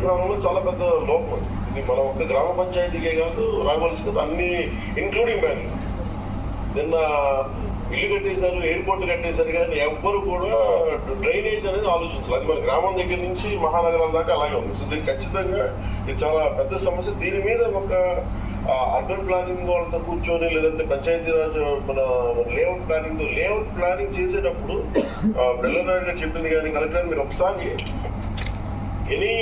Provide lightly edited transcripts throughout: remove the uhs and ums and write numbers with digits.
విధానంలో చాలా పెద్ద లోపం. ఇది మన ఒక్క గ్రామ పంచాయతీకే కాదు, రావాల్సింది అన్ని ఇంక్లూడింగ్ బ్యాంక్. నిన్న ఇల్లు కట్టేశారు, ఎయిర్పోర్ట్ కట్టేశారు, కానీ ఎవ్వరు కూడా డ్రైనేజ్ అనేది ఆలోచించాలి. అది మన గ్రామం దగ్గర నుంచి మహానగరం దాకా అలాగే ఉంది. సో దీనికి ఖచ్చితంగా ఇది చాలా పెద్ద సమస్య. దీని మీద ఒక అర్బన్ ప్లానింగ్ వాళ్ళతో కూర్చొని, లేదంటే పంచాయతీరాజ్ మన లేఅవుట్ ప్లానింగ్ చేసేటప్పుడు బెల్లనాయుడు గారు చెప్పింది కానీ కలెక్టర్ మీరు ఒకసారి ఎనీ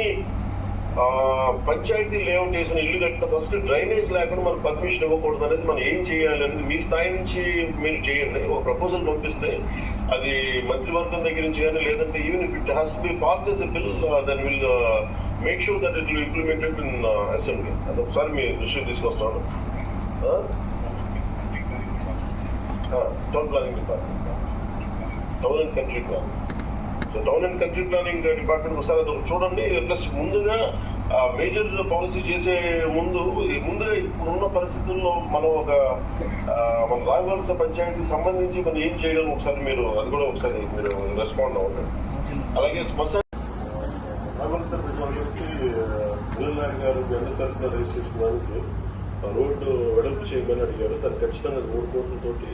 పంచాయతీ లేఅవుట్ వేసిన ఇల్లు కట్టిన ఫస్ట్ డ్రైనేజ్ లేకుండా మనం పర్మిషన్ ఇవ్వకూడదు అనేది మనం ఏం చేయాలి అనేది మీ స్థాయి నుంచి మీరు చేయండి. ఒక ప్రపోజల్ పంపిస్తే అది మంత్రివర్గం దగ్గర నుంచి కానీ, లేదంటే even if it has to be passed as a bill, then will make sure that it will implemented in assembly. అది ఒకసారి మీ దృష్టికి తీసుకొస్తాను. Town planning department, town and country plan. So town and country planning department ఒకసారి అది చూడండి. Plus ముందుగా major policy చేసే ముందుగా ఇప్పుడున్న పరిస్థితుల్లో మనం మన రాఘవలస పంచాయతీ సంబంధించి మనం ఏం చేయడం ఒకసారి మీరు అది కూడా ఒకసారి మీరు రెస్పాండ్ అవ్వండి. అలాగే రాఘవలస ప్రజలకి బెల్లనాయుడు గారు అందరి తరఫున రైజ్ చేసిన దానికి రోడ్డు వెడల్పు చేయమని అడిగారు. దాన్ని ఖచ్చితంగా 3 కోట్లతోటి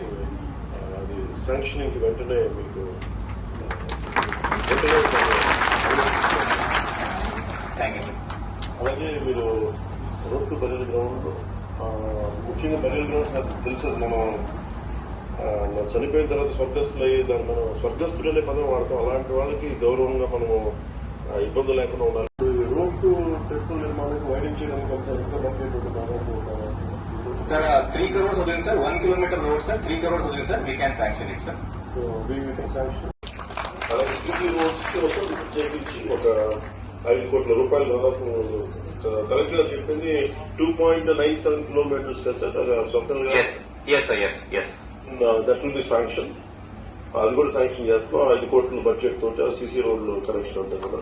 అది శాంక్షనింగ్ వెంటనే మీకు అలాగే మీరు రోడ్ టు బరియల్ గ్రౌండ్, ముఖ్యంగా బరియల్ గ్రౌండ్స్ నాకు తెలుసు. మనం చనిపోయిన తర్వాత స్వర్గస్థులు అయ్యి దాన్ని మనం స్వర్గస్థులనే పదం వాడతాం. అలాంటి వాళ్ళకి గౌరవంగా మనము ఇబ్బందులు లేకుండా ఉండాలి. రోడ్ టు టెంపుల్ నిర్మాణానికి వైడింగ్ చేయడానికి సార్ 3 crores అవుతుంది sir. 1 kilometer road sir 3 crores అవుతుంది sir. We can sanction it sir. So we can sanction. అలాగే సిటీ రోడ్స్కి చేపించి ఒక 5 కోట్ల రూపాయలు దాదాపు కలెక్టర్ గారు చెప్పింది 2.97 kilometers కదా సార్ సొంతంగా. That will be sanction. అది కూడా శాంక్షన్ చేస్తాం. 5 కోట్ల బడ్జెట్ తోటి సీసీ రోడ్లు కనెక్షన్ అంతా కూడా.